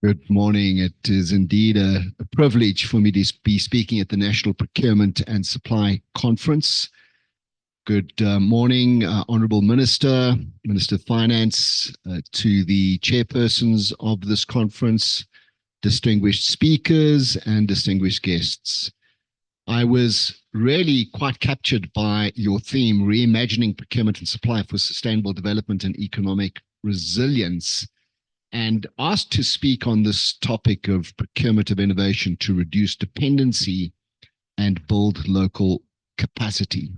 Good morning. It is indeed a privilege for me to be speaking at the National Procurement and Supply Conference. Good morning, Honourable Minister, Minister of Finance, to the chairpersons of this conference, distinguished speakers and distinguished guests. I was really quite captured by your theme, reimagining procurement and supply for sustainable development and economic resilience, and asked to speak on this topic of procurement of innovation to reduce dependency and build local capacity.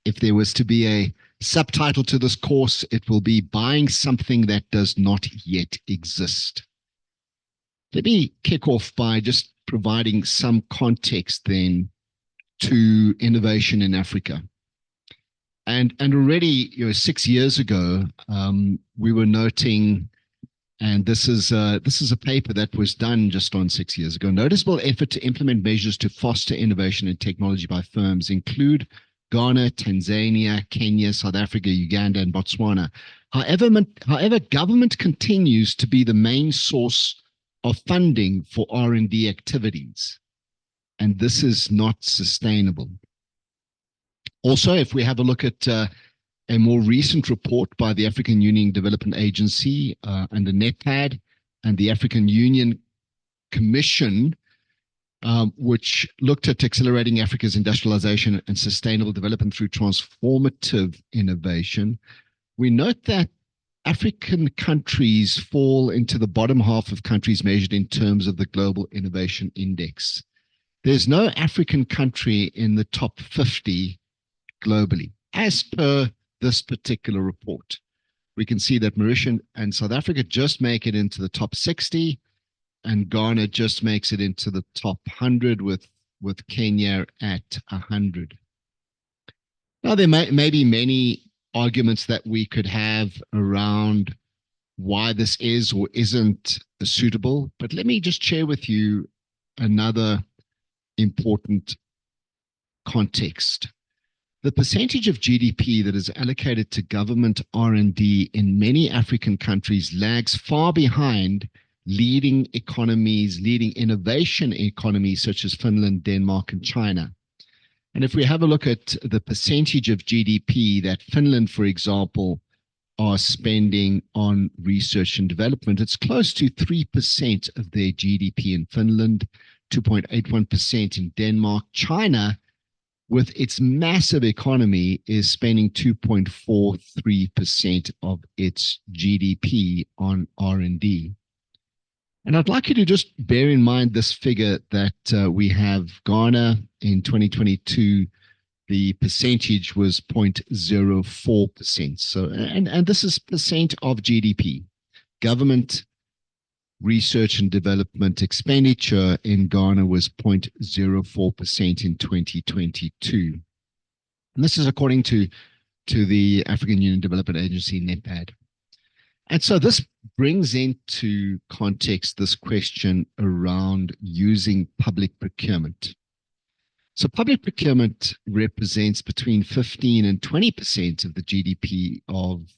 If there was to be a subtitle to this course, it will be Buying Something That Does Not Yet Exist. Let me kick off by just providing some context then to innovation in Africa. And already, 6 years ago, we were noting, and this is a paper that was done just on 6 years ago. Noticeable effort to implement measures to foster innovation and technology by firms include Ghana, Tanzania, Kenya, South Africa, Uganda, and Botswana. However, government continues to be the main source of funding for R&D activities, and this is not sustainable. Also, if we have a look at a more recent report by the African Union Development Agency and the NEPAD and the African Union Commission, which looked at accelerating Africa's industrialization and sustainable development through transformative innovation, we note that African countries fall into the bottom half of countries measured in terms of the Global Innovation Index. There's no African country in the top 50 globally, as per this particular report. We can see that Mauritius and South Africa just make it into the top 60, and Ghana just makes it into the top 100, with Kenya at 100. Now, there may be many arguments that we could have around why this is or isn't suitable, but let me just share with you another important context. The percentage of GDP that is allocated to government R&D in many African countries lags far behind leading innovation economies such as Finland, Denmark, and China. And if we have a look at the percentage of GDP that Finland, for example, are spending on research and development, it's close to 3% of their GDP in Finland, 2.81% in Denmark. China, with its massive economy, is spending 2.43% of its GDP on R&D. And I'd like you to just bear in mind this figure that we have Ghana in 2022, the percentage was 0.04%. So, and this is percent of GDP. Government research and development expenditure in Ghana was 0.04% in 2022. And this is according to the African Union Development Agency, NEPAD. And so this brings into context this question around using public procurement. So public procurement represents between 15 and 20% of the GDP of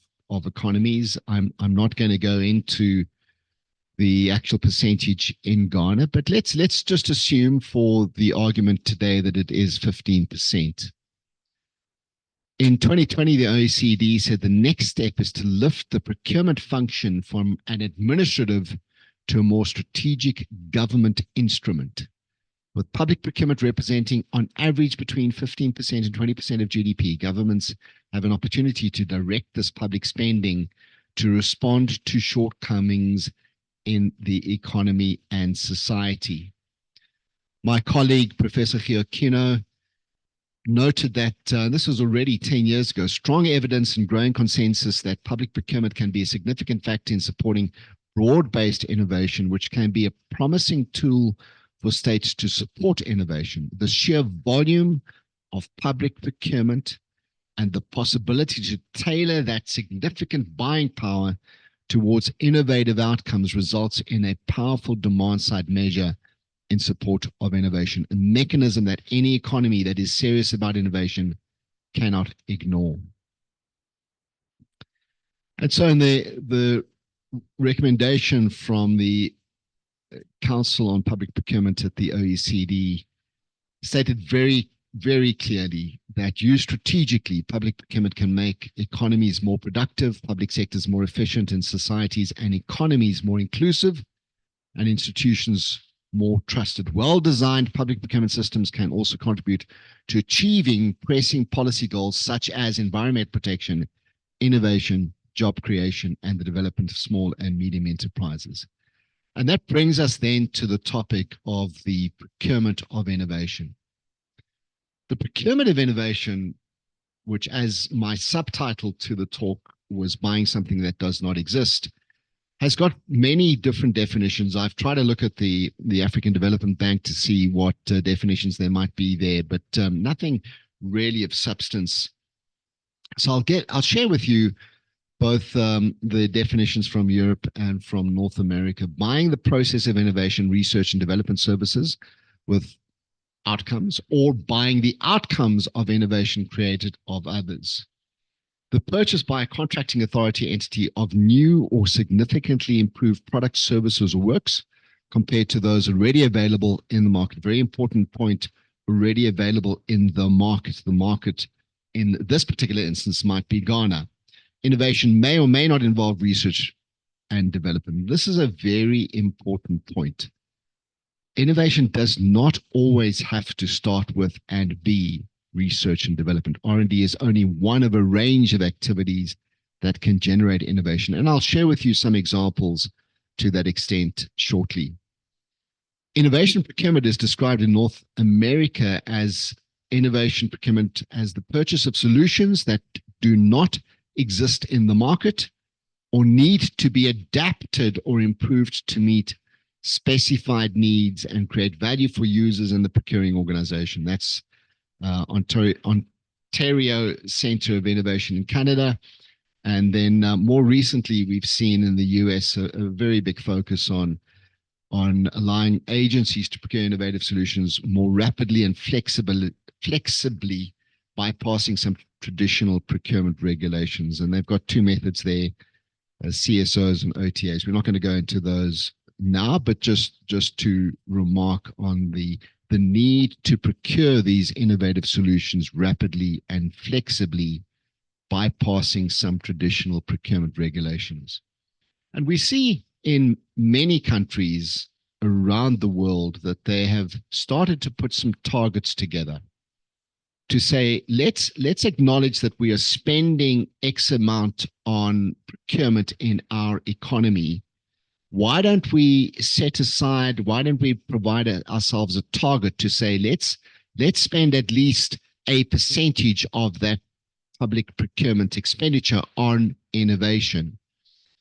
economies. I'm not going to go into the actual percentage in Ghana, but let's just assume for the argument today that it is 15%. In 2020, the OECD said the next step is to lift the procurement function from an administrative to a more strategic government instrument, with public procurement representing on average between 15% and 20% of GDP. Governments have an opportunity to direct this public spending to respond to shortcomings in the economy and society. My colleague, Professor Giacchino, noted that this was already 10 years ago, strong evidence and growing consensus that public procurement can be a significant factor in supporting broad-based innovation, which can be a promising tool for states to support innovation. The sheer volume of public procurement and the possibility to tailor that significant buying power towards innovative outcomes results in a powerful demand-side measure in support of innovation, a mechanism that any economy that is serious about innovation cannot ignore. And so in the recommendation from the Council on Public Procurement at the OECD stated very, very clearly that used strategically, public procurement can make economies more productive, public sectors more efficient, and societies and economies more inclusive, and institutions more trusted. Well-designed public procurement systems can also contribute to achieving pressing policy goals such as environment protection, innovation, job creation, and the development of small and medium enterprises. And that brings us then to the topic of the procurement of innovation. The procurement of innovation, which as my subtitle to the talk was buying something that does not exist, has got many different definitions. I've tried to look at the African Development Bank to see what definitions there might be there, but nothing really of substance. So I'll share with you both the definitions from Europe and from North America. Buying the process of innovation, research, and development services with outcomes, or buying the outcomes of innovation created of others. The purchase by a contracting authority entity of new or significantly improved products, services, or works compared to those already available in the market. Very important point, already available in the market. The market in this particular instance might be Ghana. Innovation may or may not involve research and development. This is a very important point. Innovation does not always have to start with and be research and development. R&D is only one of a range of activities that can generate innovation. And I'll share with you some examples to that extent shortly. Innovation procurement is described in North America as innovation procurement as the purchase of solutions that do not exist in the market or need to be adapted or improved to meet specified needs and create value for users and the procuring organization. That's Ontario Center of Innovation in Canada. And then more recently, we've seen in the US a very big focus on allowing agencies to procure innovative solutions more rapidly and flexibly bypassing some traditional procurement regulations. And they've got two methods there, CSOs and OTAs. We're not going to go into those now, but just to remark on the need to procure these innovative solutions rapidly and flexibly, bypassing some traditional procurement regulations. And we see in many countries around the world that they have started to put some targets together to say, let's acknowledge that we are spending X amount on procurement in our economy. Why don't we set aside, why don't we provide ourselves a target to say, let's spend at least a percentage of that public procurement expenditure on innovation.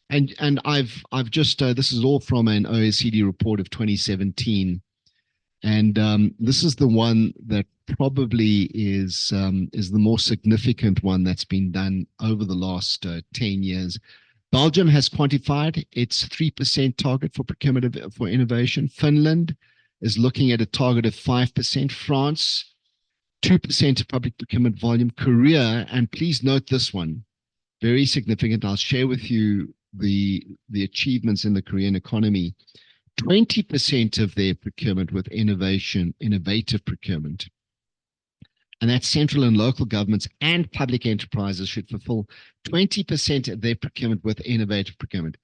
And I've just, this is all from an OECD report of 2017. And this is the one that probably is the more significant one that's been done over the last 10 years. Belgium has quantified its 3% target for procurement for innovation. Finland is looking at a target of 5%. France, 2% of public procurement volume. Korea, and please note this one, very significant. I'll share with you the achievements in the Korean economy. 20% of their procurement with innovative procurement. And that central and local governments and public enterprises should fulfill 20% of their procurement with innovative procurement.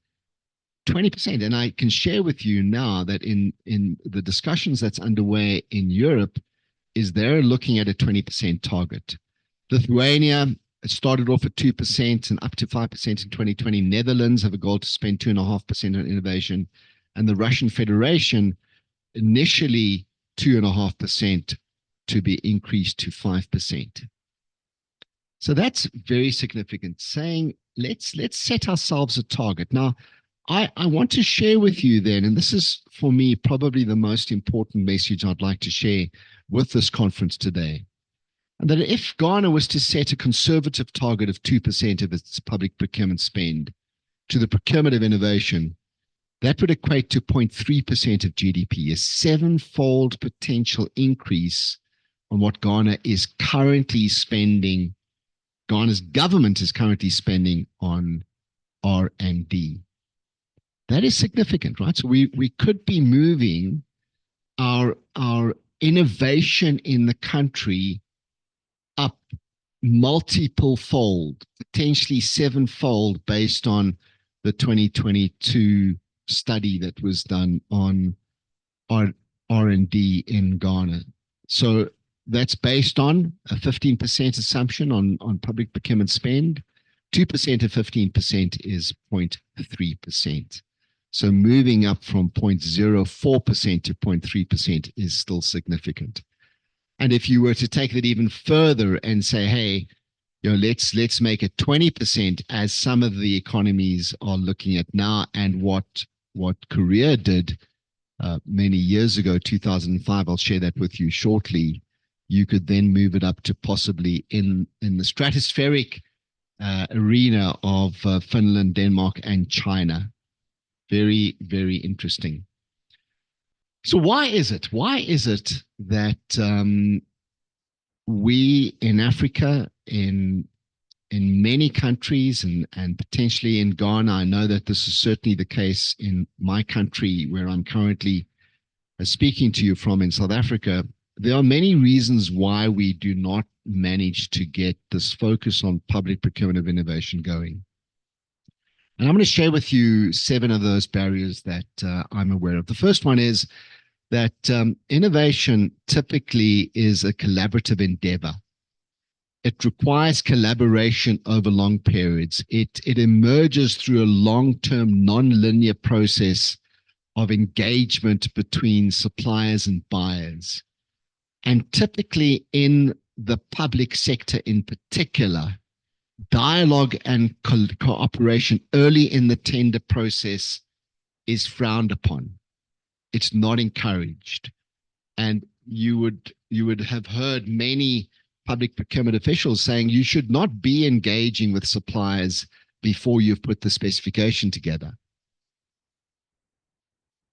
20%. And I can share with you now that in the discussions that's underway in Europe is they're looking at a 20% target. Lithuania, it started off at 2% and up to 5% in 2020. Netherlands have a goal to spend 2.5% on innovation. And the Russian Federation, initially 2.5%, to be increased to 5%. So that's very significant, saying let's set ourselves a target. Now, I want to share with you then, and this is for me probably the most important message I'd like to share with this conference today, and that if Ghana was to set a conservative target of 2% of its public procurement spend to the procurement of innovation, that would equate to 0.3% of GDP, a seven-fold potential increase on what Ghana is currently spending, Ghana's government is currently spending on R&D. That is significant, right? So we could be moving our innovation in the country up multiple fold, potentially sevenfold, based on the 2022 study that was done on R&D in Ghana. So that's based on a 15% assumption on public procurement spend. 2% of 15% is 0.3%. So moving up from 0.04% to 0.3% is still significant. And if you were to take that even further and say, hey, let's make it 20%, as some of the economies are looking at now, and what Korea did many years ago, 2005, I'll share that with you shortly. You could then move it up to possibly in the stratospheric arena of Finland, Denmark, and China. Very, very interesting. So why is it? Why is it that we in Africa, in many countries, and potentially in Ghana, I know that this is certainly the case in my country where I'm currently speaking to you from in South Africa, there are many reasons why we do not manage to get this focus on public procurement of innovation going. And I'm going to share with you 7 of those barriers that I'm aware of. The first one is that innovation typically is a collaborative endeavor. It requires collaboration over long periods. It emerges through a long-term, non-linear process of engagement between suppliers and buyers. And typically in the public sector in particular, dialogue and cooperation early in the tender process is frowned upon. It's not encouraged. And you would have heard many public procurement officials saying you should not be engaging with suppliers before you've put the specification together.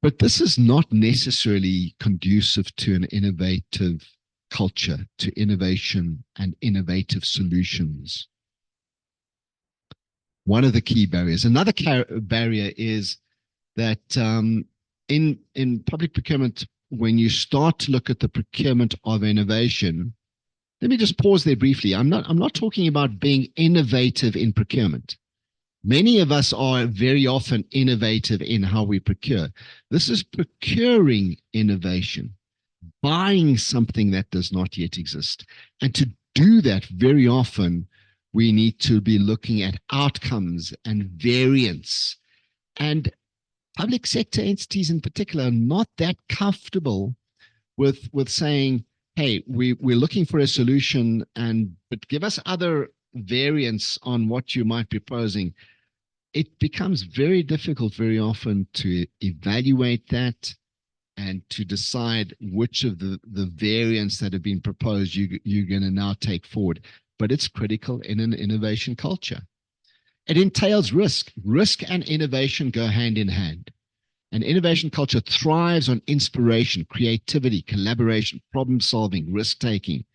But this is not necessarily conducive to an innovative culture, to innovation and innovative solutions. One of the key barriers. Another barrier is that in public procurement, when you start to look at the procurement of innovation, let me just pause there briefly. I'm not talking about being innovative in procurement. Many of us are very often innovative in how we procure. This is procuring innovation, buying something that does not yet exist. And to do that, very often, we need to be looking at outcomes and variance. And public sector entities in particular are not that comfortable with saying, hey, we're looking for a solution, but give us other variants on what you might be proposing. It becomes very difficult very often to evaluate that and to decide which of the variants that have been proposed you're going to now take forward. But it's critical in an innovation culture. It entails risk. Risk and innovation go hand in hand. An innovation culture thrives on inspiration, creativity, collaboration, problem solving, risk taking.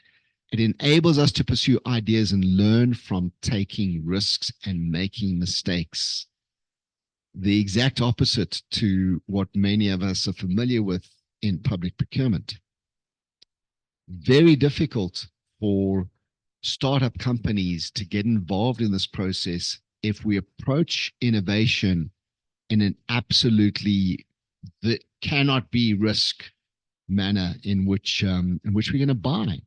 It enables us to pursue ideas and learn from taking risks and making mistakes. The exact opposite to what many of us are familiar with in public procurement. Very difficult for startup companies to get involved in this process if we approach innovation in an absolutely cannot be risk manner in which we're going to buy.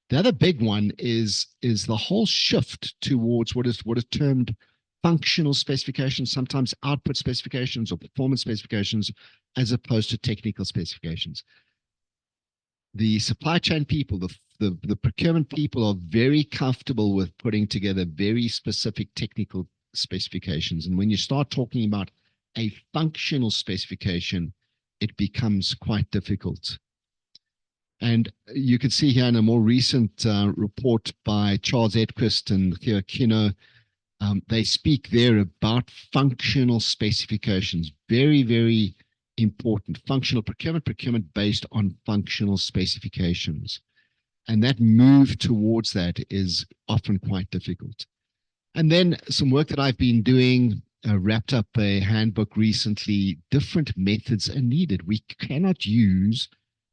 The other big one is the whole shift towards what is termed functional specifications, sometimes output specifications or performance specifications, as opposed to technical specifications. The supply chain people, the procurement people are very comfortable with putting together very specific technical specifications. And when you start talking about a functional specification, it becomes quite difficult. And you can see here in a more recent report by Charles Edquist and Theo Kino, they speak there about functional specifications. Very, very important. Functional procurement based on functional specifications. And that move towards that is often quite difficult. And then some work that I've been doing wrapped up a handbook recently. Different methods are needed. We cannot use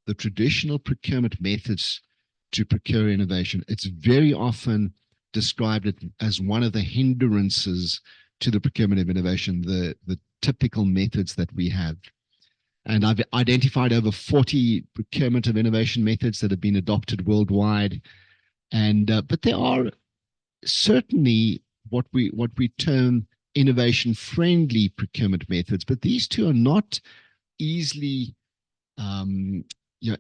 the traditional procurement methods to procure innovation. It's very often described as one of the hindrances to the procurement of innovation, the typical methods that we have. And I've identified over 40 procurement of innovation methods that have been adopted worldwide. And but there are certainly what we term innovation-friendly procurement methods, but these two are not easily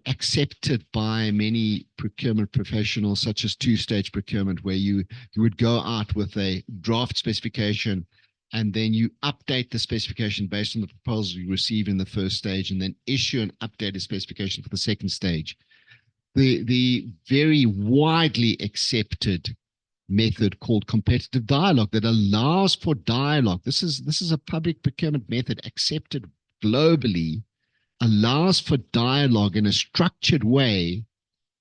accepted by many procurement professionals, such as two-stage procurement, where you would go out with a draft specification and then you update the specification based on the proposal you receive in the first stage, and then issue an updated specification for the second stage. The very widely accepted method called competitive dialogue that allows for dialogue. This is a public procurement method accepted globally, allows for dialogue in a structured way,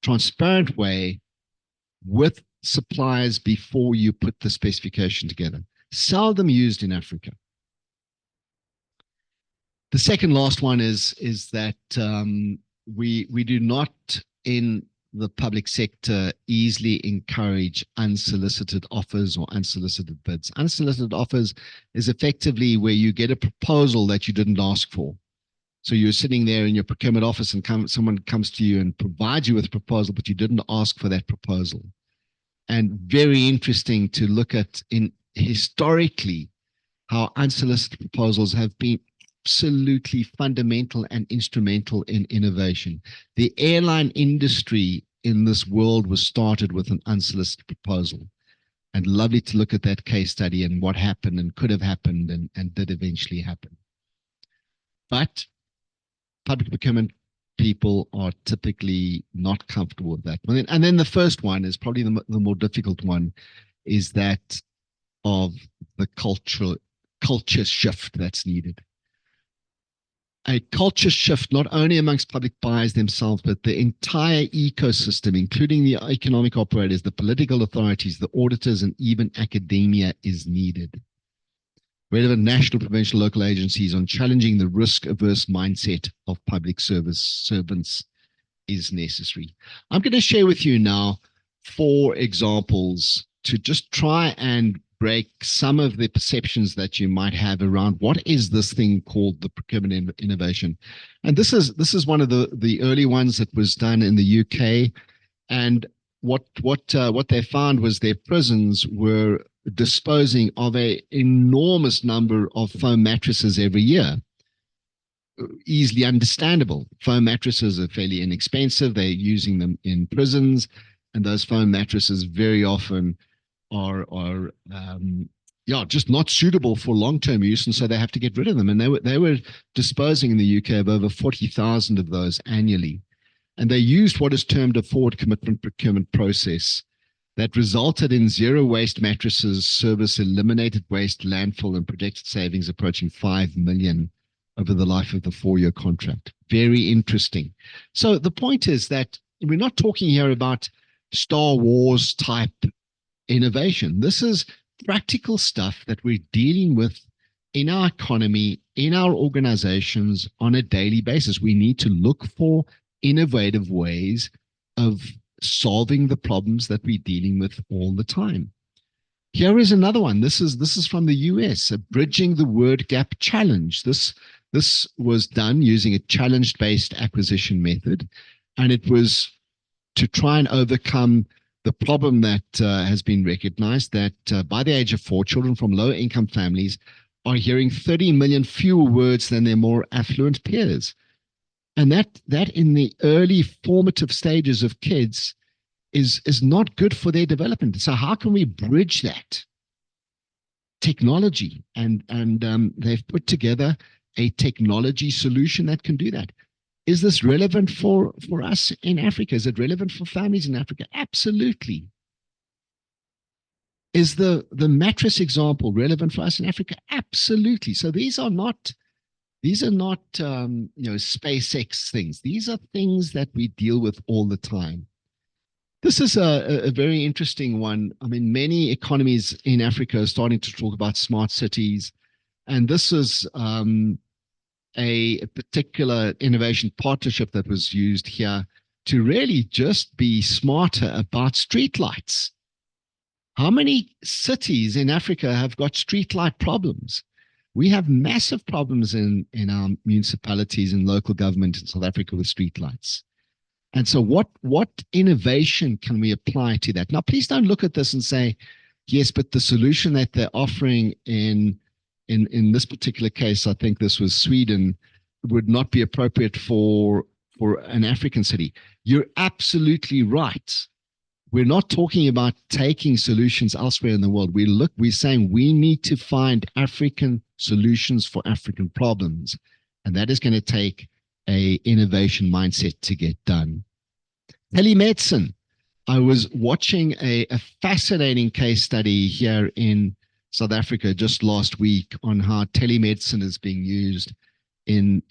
transparent way with suppliers before you put the specification together. Seldom used in Africa. The second last one is that we do not in the public sector easily encourage unsolicited offers or unsolicited bids. Unsolicited offers is effectively where you get a proposal that you didn't ask for. So you're sitting there in your procurement office and someone comes to you and provides you with a proposal, but you didn't ask for that proposal. And very interesting to look at in historically how unsolicited proposals have been absolutely fundamental and instrumental in innovation. The airline industry in this world was started with an unsolicited proposal. And lovely to look at that case study and what happened and could have happened and did eventually happen. But public procurement people are typically not comfortable with that. And then the first one is probably the more difficult one, is that of the culture shift that's needed. A culture shift not only amongst public buyers themselves, but the entire ecosystem, including the economic operators, the political authorities, the auditors, and even academia is needed. Relevant national, provincial, local agencies on challenging the risk-averse mindset of public service servants is necessary. I'm going to share with you now 4 examples to just try and break some of the perceptions that you might have around what is this thing called the procurement innovation. And this is one of the early ones that was done in the UK. And what they found was their prisons were disposing of an enormous number of foam mattresses every year. Easily understandable. Foam mattresses are fairly inexpensive. They're using them in prisons, and those foam mattresses very often are just not suitable for long-term use, and so they have to get rid of them. And they were disposing in the UK of over 40,000 of those annually. And they used what is termed a forward commitment procurement process that resulted in zero waste mattresses service, eliminated waste, landfill, and projected savings approaching 5 million over the life of the 4-year contract. Very interesting. So the point is that we're not talking here about Star Wars type innovation. This is practical stuff that we're dealing with in our economy, in our organizations on a daily basis. We need to look for innovative ways of solving the problems that we're dealing with all the time. Here is another one. This is from the US, a Bridging the Word Gap Challenge. This was done using a challenge-based acquisition method, and it was to try and overcome the problem that has been recognized that by the age of 4, children from low-income families are hearing 30 million fewer words than their more affluent peers. And that in the early formative stages of kids is not good for their development. So how can we bridge that? Technology. And they've put together a technology solution that can do that. Is this relevant for us in Africa? Is it relevant for families in Africa? Absolutely. Is the mattress example relevant for us in Africa? Absolutely. So these are not SpaceX things. These are things that we deal with all the time. This is a very interesting one. I mean, many economies in Africa are starting to talk about smart cities. And this is a particular innovation partnership that was used here to really just be smarter about streetlights. How many cities in Africa have got streetlight problems? We have massive problems in our municipalities and local government in South Africa with streetlights. And so what innovation can we apply to that? Now, please don't look at this and say, yes, but the solution that they're offering in this particular case, I think this was Sweden, would not be appropriate for an African city. You're absolutely right. We're not talking about taking solutions elsewhere in the world. We're saying we need to find African solutions for African problems. And that is going to take a innovation mindset to get done. Telemedicine. I was watching a fascinating case study here in South Africa just last week on how telemedicine is being used in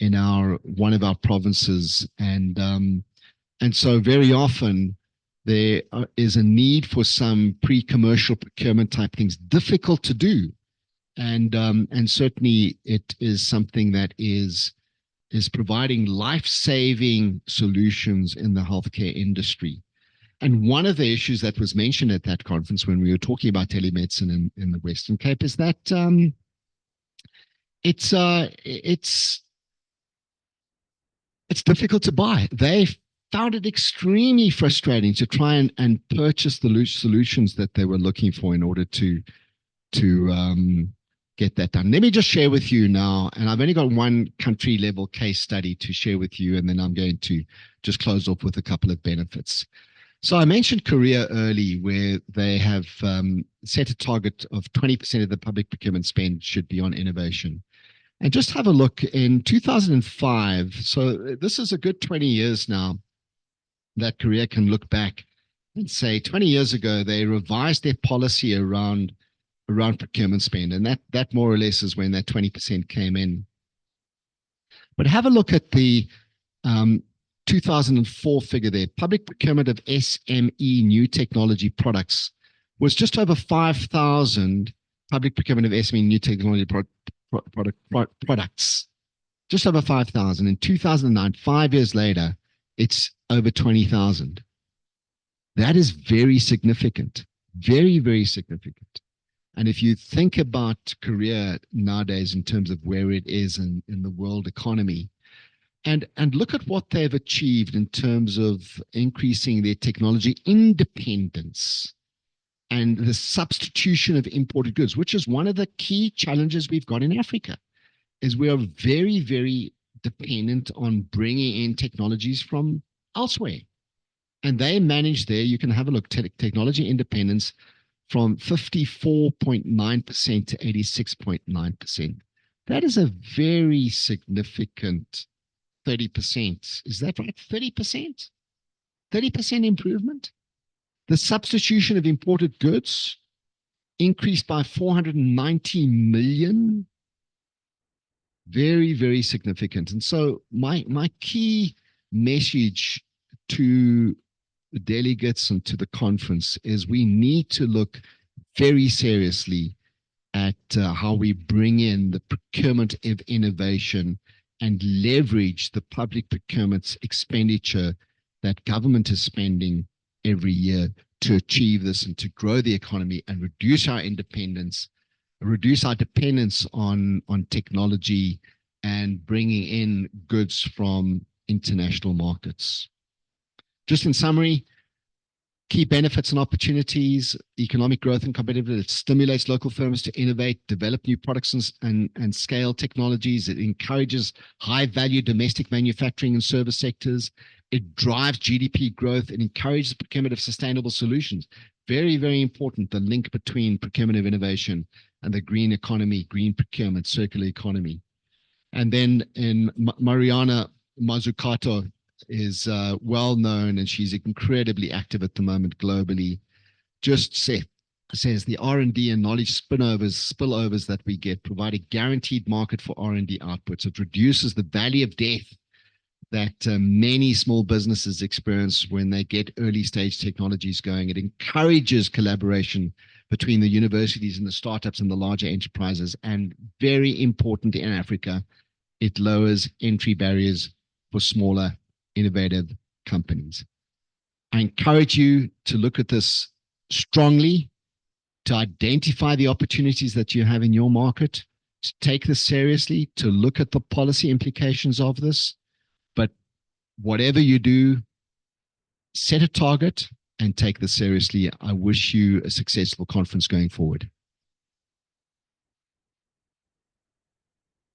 one of our provinces, and so very often there is a need for some pre-commercial procurement type things, difficult to do, and certainly it is something that is providing life-saving solutions in the healthcare industry. And one of the issues that was mentioned at that conference when we were talking about telemedicine in the Western Cape is that it's difficult to buy. They found it extremely frustrating to try and purchase the solutions that they were looking for in order to get that done. Let me just share with you now, and I've only got one country level case study to share with you, and then I'm going to just close off with a couple of benefits. So I mentioned Korea early, where they have set a target of 20% of the public procurement spend should be on innovation. And just have a look in 2005. So this is a good 20 years now that Korea can look back and say 20 years ago, they revised their policy around procurement spend. And that more or less is when that 20% came in. But have a look at the 2004 figure there. Public procurement of SME new technology products was just over 5,000 public procurement of SME new technology products. Just over 5,000. In 2009, 5 years later, it's over 20,000. That is very significant. Very, very significant. And if you think about Korea nowadays in terms of where it is in the world economy, and look at what they've achieved in terms of increasing their technology independence and the substitution of imported goods, which is one of the key challenges we've got in Africa, is we are very, very dependent on bringing in technologies from elsewhere. And they manage there, you can have a look, technology independence from 54.9% to 86.9%. That is a very significant 30%. Is that right? 30%? 30% improvement? The substitution of imported goods increased by 490 million. Very, very significant. And so my key message to the delegates and to the conference is we need to look very seriously at how we bring in the procurement of innovation and leverage the public procurement's expenditure that government is spending every year to achieve this and to grow the economy and reduce our independence, reduce our dependence on technology, and bringing in goods from international markets. Just in summary, key benefits and opportunities: economic growth and competitiveness. It stimulates local firms to innovate, develop new products and scale technologies. It encourages high-value domestic manufacturing and service sectors. It drives GDP growth. It encourages procurement of sustainable solutions. Very, very important, the link between procurement of innovation and the green economy, green procurement, circular economy. And then in Mariana Mazzucato is well known, and she's incredibly active at the moment globally. Just says the R&D and knowledge spillovers that we get provide a guaranteed market for R&D outputs. It reduces the valley of death that many small businesses experience when they get early stage technologies going. It encourages collaboration between the universities and the startups and the larger enterprises. And very important in Africa, it lowers entry barriers for smaller, innovative companies. I encourage you to look at this strongly, to identify the opportunities that you have in your market, to take this seriously, to look at the policy implications of this. But whatever you do, set a target and take this seriously. I wish you a successful conference going forward.